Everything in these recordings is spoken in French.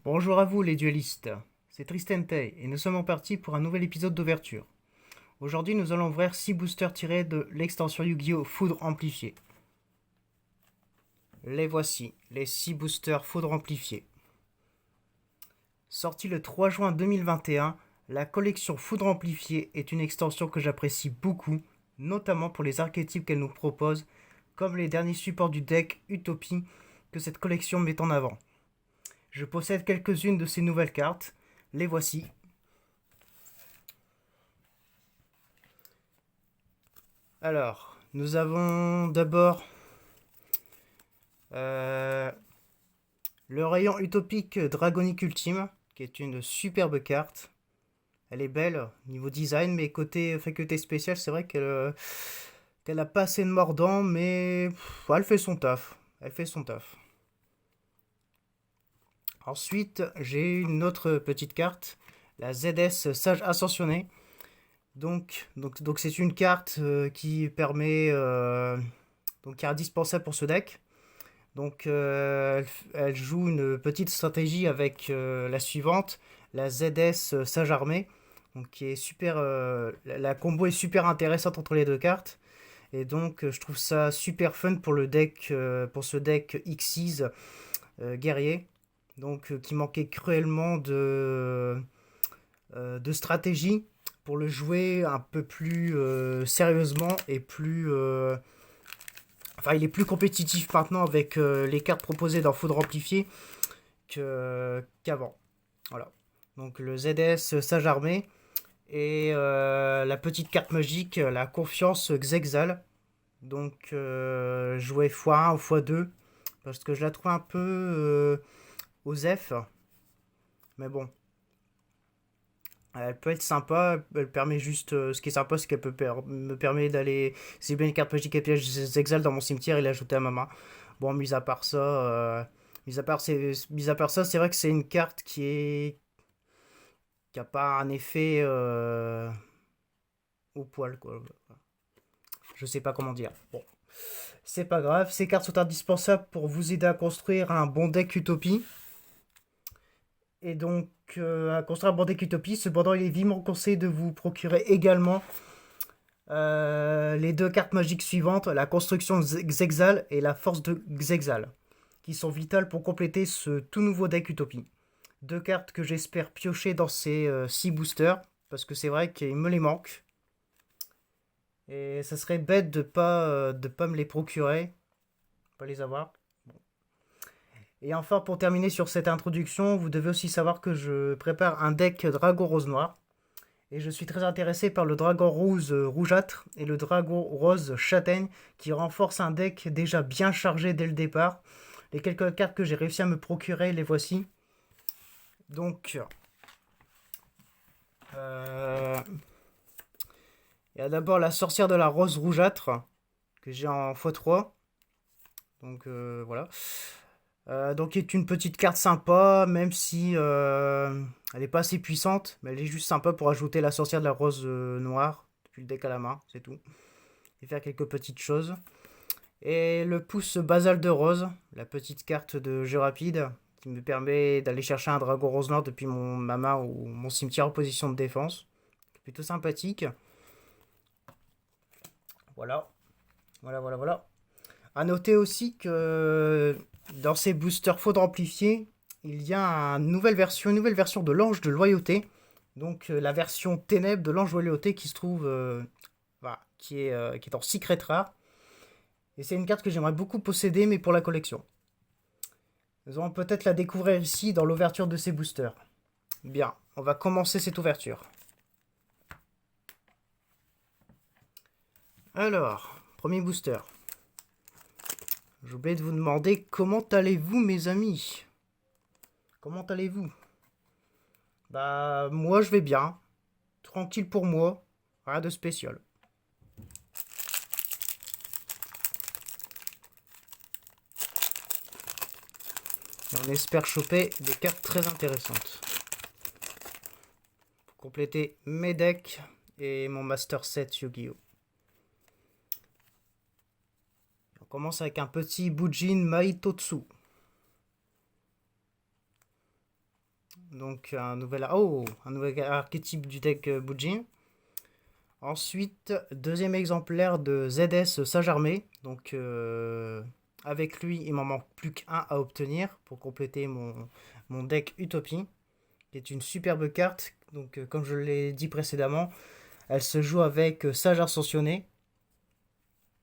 Bonjour à vous les duellistes, c'est Tristan Tay et nous sommes en partie pour un nouvel épisode d'ouverture. Aujourd'hui nous allons ouvrir 6 boosters tirés de l'extension Yu-Gi-Oh! Foudre Amplifiée. Les voici, les 6 boosters Foudre Amplifiée. Sortie le 3 juin 2021, la collection Foudre Amplifiée est une extension que j'apprécie beaucoup, notamment pour les archétypes qu'elle nous propose, comme les derniers supports du deck Utopie que cette collection met en avant. Je possède quelques-unes de ces nouvelles cartes, les voici. Alors, nous avons d'abord euh, le rayon utopique Dragonic Ultime, qui est une superbe carte. Elle est belle niveau design, mais côté faculté spéciale, c'est vrai qu'elle a pas assez de mordant, mais elle fait son taf. Elle fait son taf. Ensuite, j'ai une autre petite carte, la ZS Sage Ascensionné. Donc c'est une carte qui permet, qui est indispensable pour ce deck. Donc elle joue une petite stratégie avec la suivante, la ZS Sage Armée, donc qui est super. La combo est super intéressante entre les deux cartes. Et donc je trouve ça super fun pour le deck, pour ce deck Xyz guerrier. Donc qui manquait cruellement de stratégie pour le jouer un peu plus sérieusement et plus. Enfin, il est plus compétitif maintenant avec les cartes proposées dans Foudre Amplifié qu'avant. Voilà. Donc le ZS Sage Armée et la petite carte magique, la confiance Xexal. Donc jouer x1 ou x2 parce que je la trouve un peu osef. Mais bon, elle peut être sympa, elle permet juste. Ce qui est sympa, c'est qu'elle me permet d'aller. Si j'ai bien une carte magique et piège Zexal dans mon cimetière et l'ajouter à ma main. Bon, mis à part ça. Mis à part ça, c'est vrai que c'est une carte qui a pas un effet au poil, quoi. Je sais pas comment dire. Bon, c'est pas grave. Ces cartes sont indispensables pour vous aider à construire un bon deck Utopie. Et donc, à construire un bon deck Utopie, cependant, il est vivement conseillé de vous procurer également les deux cartes magiques suivantes, la construction de Xexal et la force de Xexal, qui sont vitales pour compléter ce tout nouveau deck Utopie. Deux cartes que j'espère piocher dans ces 6 boosters, parce que c'est vrai qu'il me les manque. Et ça serait bête de pas me les procurer, pas les avoir. Et enfin, pour terminer sur cette introduction, vous devez aussi savoir que je prépare un deck Dragon Rose Noir. Et je suis très intéressé par le dragon rose rougeâtre et le dragon rose châtaigne qui renforcent un deck déjà bien chargé dès le départ. Les quelques cartes que j'ai réussi à me procurer, les voici. Donc, euh, il y a d'abord la sorcière de la rose rougeâtre que j'ai en x3. Donc voilà. Donc, qui est une petite carte sympa, même si elle n'est pas assez puissante, mais elle est juste sympa pour ajouter la sorcière de la rose noire depuis le deck à la main, c'est tout. Et faire quelques petites choses. Et le pouce basal de rose, la petite carte de jeu rapide qui me permet d'aller chercher un dragon rose noir depuis ma main ou mon cimetière en position de défense. Plutôt sympathique. Voilà, voilà. À noter aussi que dans ces boosters faudra amplifier, il y a une nouvelle version de l'ange de loyauté. Donc la version ténèbres de l'ange de loyauté qui se trouve, voilà, qui est en secret rare. Et c'est une carte que j'aimerais beaucoup posséder, mais pour la collection. Nous allons peut-être la découvrir ici dans l'ouverture de ces boosters. Bien, on va commencer cette ouverture. Alors, premier booster. J'ai oublié de vous demander comment allez-vous mes amis. Comment allez-vous? Bah moi je vais bien. Tranquille pour moi. Rien de spécial. Et on espère choper des cartes très intéressantes. Pour compléter mes decks et mon Master Set Yu-Gi-Oh! On commence avec un petit Bujin Maitotsu. Donc un nouvel archétype du deck Bujin. Ensuite, deuxième exemplaire de ZS Sage Armée. Donc avec lui, il m'en manque plus qu'un à obtenir pour compléter mon deck Utopie, qui est une superbe carte. Donc comme je l'ai dit précédemment, elle se joue avec Sage Ascensionné,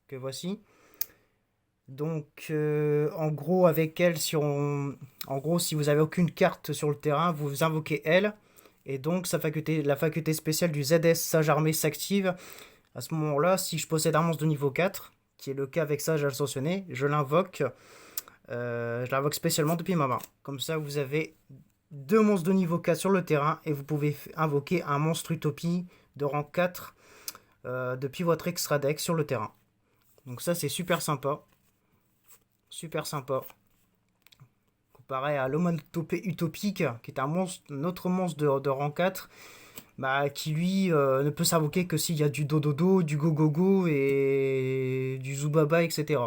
que voici. Donc en gros avec elle, si vous avez aucune carte sur le terrain, vous invoquez elle. Et donc la faculté spéciale du ZS Sage Armée s'active. À ce moment-là, si je possède un monstre de niveau 4, qui est le cas avec Sage Ascensionné, je l'invoque spécialement depuis ma main. Comme ça, vous avez deux monstres de niveau 4 sur le terrain et vous pouvez invoquer un monstre Utopie de rang 4 depuis votre extra deck sur le terrain. Donc ça, c'est super sympa. Super sympa. Comparé à l'Omanotopée Utopique, qui est un autre monstre de rang 4, qui lui ne peut s'invoquer que s'il y a du Dododo, du Gogogo et du Zubaba, etc.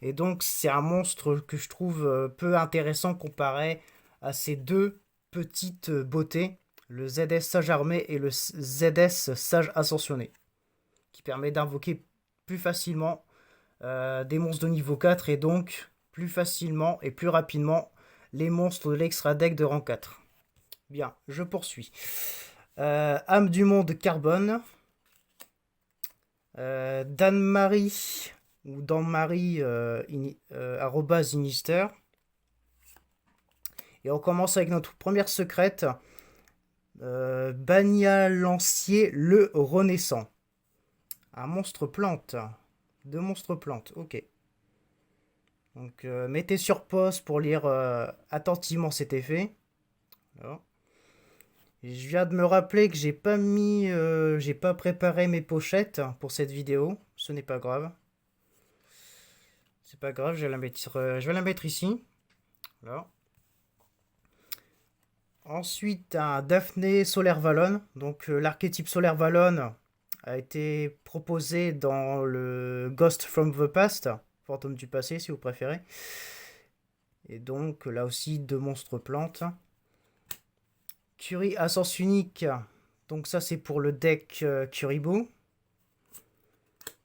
Et donc c'est un monstre que je trouve peu intéressant comparé à ces deux petites beautés, le ZS Sage Armé et le ZS Sage Ascensionné, qui permet d'invoquer plus facilement des monstres de niveau 4 et donc plus facilement et plus rapidement les monstres de l'extra deck de rang 4. Bien, je poursuis. Âme du monde carbone. Dan-Marie ou Dan-Marie @Inister. Et on commence avec notre première secrète. Bania Lancier le Renaissant. Un monstre plante. Deux monstres plantes, ok. Donc mettez sur pause pour lire attentivement cet effet. Alors. Je viens de me rappeler que j'ai pas préparé mes pochettes pour cette vidéo. Ce n'est pas grave. C'est pas grave, je vais la mettre ici. Voilà. Ensuite, un Daphné Solaire Valon. Donc l'archétype Solaire Valon a été proposé dans le Ghost from the Past, Fantôme du passé si vous préférez. Et donc là aussi deux monstres plantes. Curie à sens unique. Donc ça c'est pour le deck Kuribo.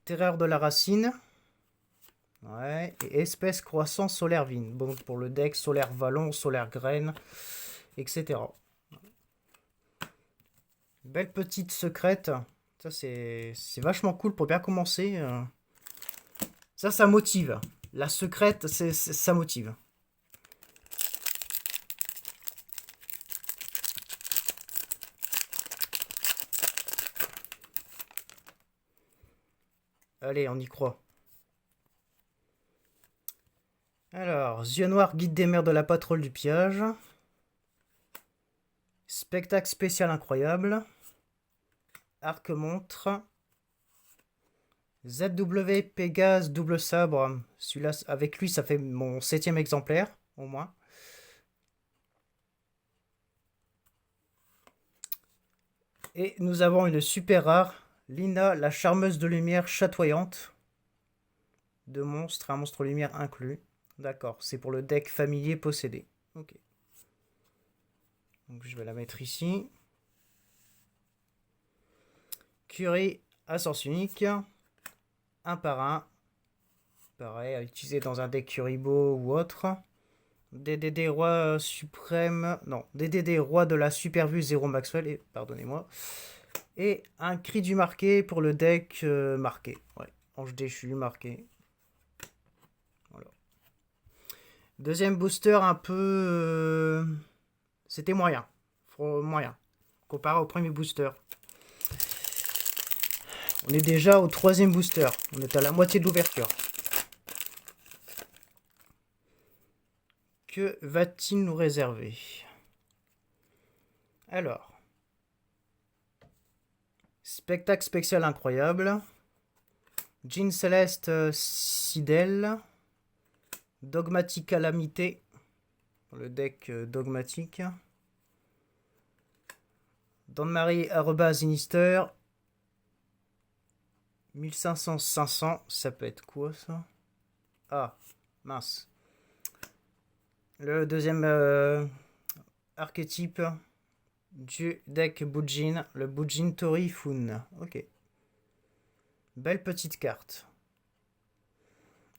Terreur de la racine. Ouais. Et espèce croissant solaire vine. Bon, pour le deck solaire vallon, solaire graine, etc. Belle petite secrète. Ça c'est vachement cool pour bien commencer. Ça motive. La secrète, ça motive. Allez, on y croit. Alors, yeux noirs, guide des mers de la patrouille du pillage. Spectacle spécial incroyable. Arc-montre. ZW Pégase double sabre. Celui-là, avec lui, ça fait mon 7e exemplaire, au moins. Et nous avons une super rare. Lina, la charmeuse de lumière chatoyante. Deux monstres, un monstre lumière inclus. D'accord, c'est pour le deck familier possédé. Ok. Donc je vais la mettre ici. Curie à sens unique. Un par un. Pareil, à utiliser dans un deck Kuribo ou autre. DDD roi suprême. Non, DDD roi de la super vue 0 Maxwell. Pardonnez-moi. Et un cri du marqué pour le deck marqué. Ouais, ange déchu marqué. Voilà. Deuxième booster un peu... C'était moyen. Moyen. Comparé au premier booster. On est déjà au 3e booster. On est à la moitié de l'ouverture. Que va-t-il nous réserver? Alors. Spectacle spécial incroyable. Jean Céleste Sidel. Dogmatique Calamité. Le deck dogmatique. Dan-Marie @Inister. 1500-500. Ça peut être quoi ça? Ah, mince. Le deuxième archétype du deck Bujin, le Bujin Tori Fun. Ok. Belle petite carte.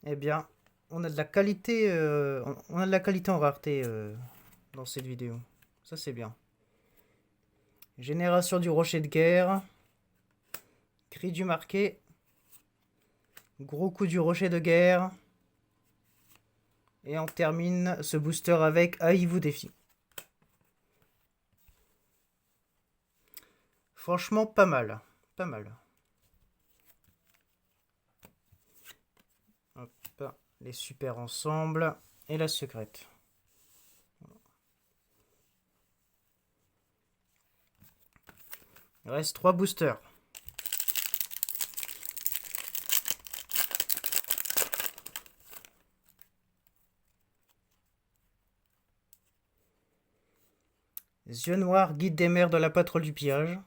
Eh bien, on a de la qualité, on a de la qualité en rareté dans cette vidéo. Ça c'est bien. Génération du rocher de guerre. Cri du marqué. Gros coup du rocher de guerre. Et on termine ce booster avec AI vous défie. Franchement, pas mal. Pas mal. Hop, les super ensemble. Et la secrète. Il reste 3 boosters. Yeux noirs, guide des mers de la patrouille du pillage.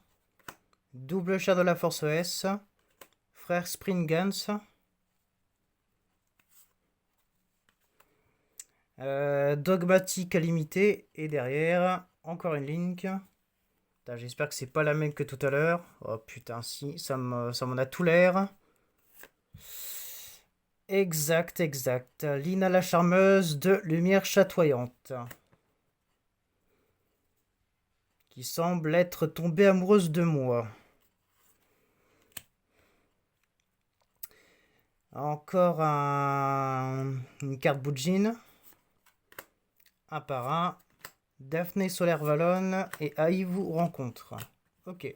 Double chat de la force S. Frère Springans. Dogmatique à limiter. Et derrière, encore une Link. J'espère que c'est pas la même que tout à l'heure. Oh putain, si, ça m'en a tout l'air. Exact, exact. Lina la charmeuse de lumière chatoyante. Qui semble être tombée amoureuse de moi. Encore une carte Bujin. Un par un. Daphné Solaire Valon et AI vous rencontre. Ok.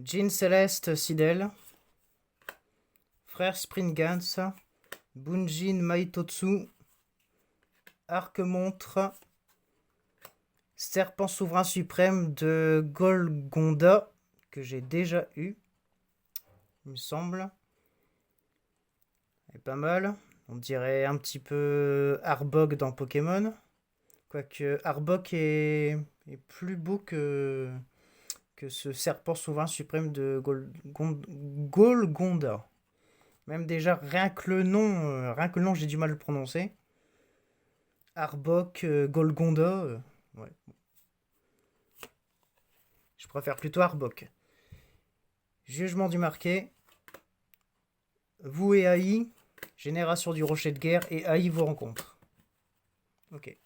Jean Céleste Sidel. Frère Springans. Bunjin Maitotsu. Arc-montre. Serpent souverain suprême de Golgonda, que j'ai déjà eu, il me semble. Et pas mal. On dirait un petit peu Arbok dans Pokémon. Quoique Arbok est plus beau que ce serpent souverain suprême de Golgonda. Même déjà, rien que le nom, j'ai du mal à le prononcer. Arbok, Golgonda, ouais. Je préfère plutôt Arbok. Jugement du marqué. Vous et AI. Génération du rocher de guerre. Et AI vous rencontre. Ok.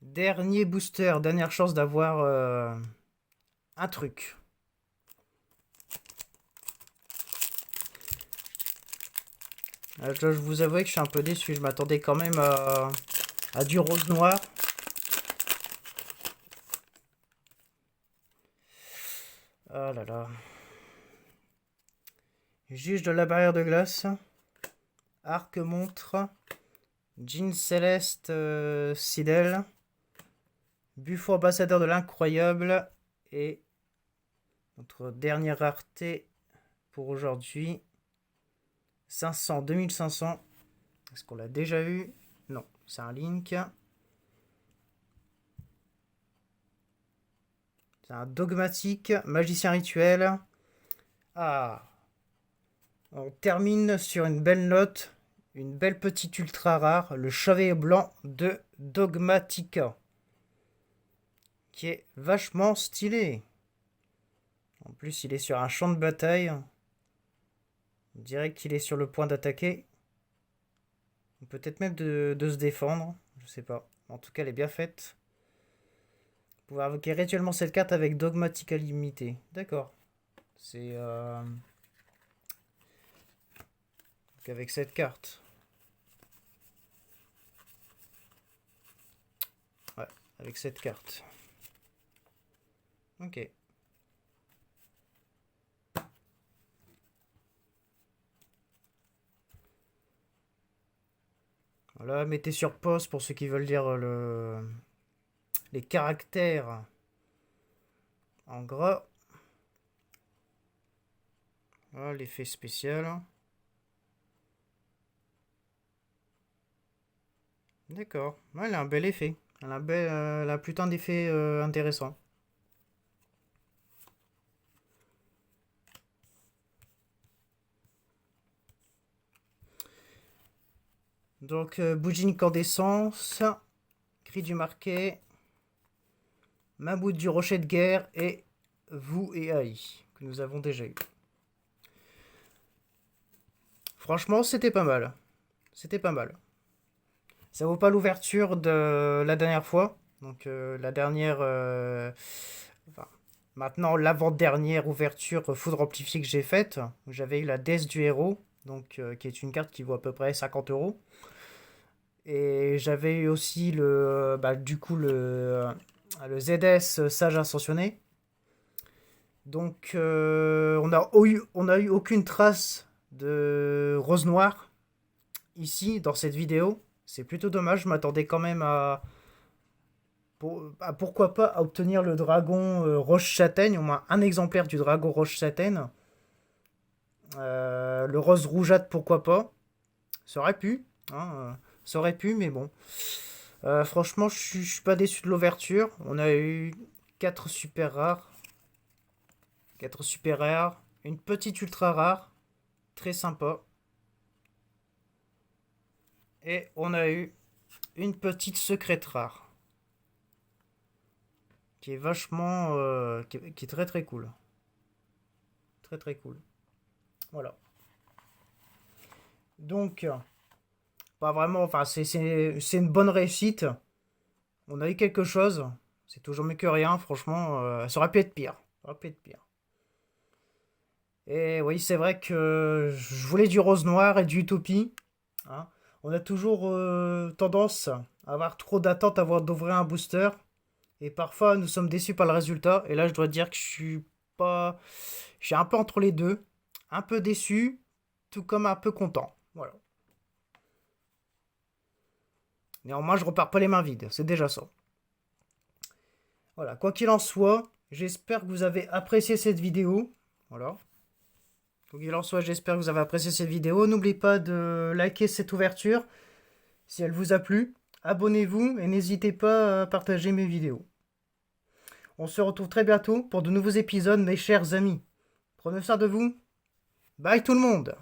Dernier booster. Dernière chance d'avoir un truc. Je vous avoue que je suis un peu déçu. Je m'attendais quand même à du rose noir. Oh là là. Juge de la barrière de glace. Arc-montre. Jean Céleste Sidel. Buffo ambassadeur de l'incroyable. Et notre dernière rareté pour aujourd'hui. 500, 2500. Est-ce qu'on l'a déjà eu? Non, c'est un Link. C'est un dogmatique. Magicien rituel. Ah. On termine sur une belle note. Une belle petite ultra rare. Le chevalier blanc de Dogmatica. Qui est vachement stylé. En plus, il est sur un champ de bataille. On dirait qu'il est sur le point d'attaquer. Peut-être même de se défendre. Je sais pas. En tout cas, elle est bien faite. Vous pouvez invoquer rituellement cette carte avec Dogmatica limité. D'accord. C'est avec cette carte. Ouais, avec cette carte. Ok. Voilà, mettez sur pause pour ceux qui veulent lire les caractères en gras. Voilà l'effet spécial. D'accord. Ouais, elle a un bel effet. Elle a plutôt un effet intéressant. Donc, bougie incandescence, cri du marquet, Mammouth du rocher de guerre et vous et AI, que nous avons déjà eu. Franchement, c'était pas mal. C'était pas mal. Ça vaut pas l'ouverture de la dernière fois. Donc, la dernière. Enfin, maintenant, l'avant-dernière ouverture foudre amplifiée que j'ai faite. J'avais eu la déesse du héros. Donc, qui est une carte qui vaut à peu près 50 euros. Et j'avais eu aussi le ZS Sage Ascensionné. Donc, on a eu aucune trace de rose noire ici dans cette vidéo. C'est plutôt dommage. Je m'attendais quand même pourquoi pas à obtenir le dragon roche châtaigne, au moins un exemplaire du dragon roche châtaigne. Le rose rougeâtre, pourquoi pas. Ça aurait pu, hein, ça aurait pu, mais bon. Franchement, je suis pas déçu de l'ouverture. On a eu 4 super rares. 4 super rares. Une petite ultra rare. Très sympa. Et on a eu une petite secrète rare. Qui est vachement... qui est très très cool. Très très cool. Voilà. Donc, pas vraiment... Enfin, c'est une bonne réussite. On a eu quelque chose. C'est toujours mieux que rien, franchement. Ça aurait pu être pire. Ça aurait pu être pire. Et oui, c'est vrai que je voulais du rose noir et du utopie. Hein. On a toujours tendance à avoir trop d'attentes avant d'ouvrir un booster. Et parfois, nous sommes déçus par le résultat. Et là, je dois dire que je suis pas... Je suis un peu entre les deux. Un peu déçu, tout comme un peu content. Voilà. Néanmoins, je repars pas les mains vides. C'est déjà ça. Voilà. Quoi qu'il en soit, j'espère que vous avez apprécié cette vidéo. Voilà. Quoi qu'il en soit, j'espère que vous avez apprécié cette vidéo. N'oubliez pas de liker cette ouverture si elle vous a plu. Abonnez-vous et n'hésitez pas à partager mes vidéos. On se retrouve très bientôt pour de nouveaux épisodes, mes chers amis. Prenez soin de vous. Bye tout le monde!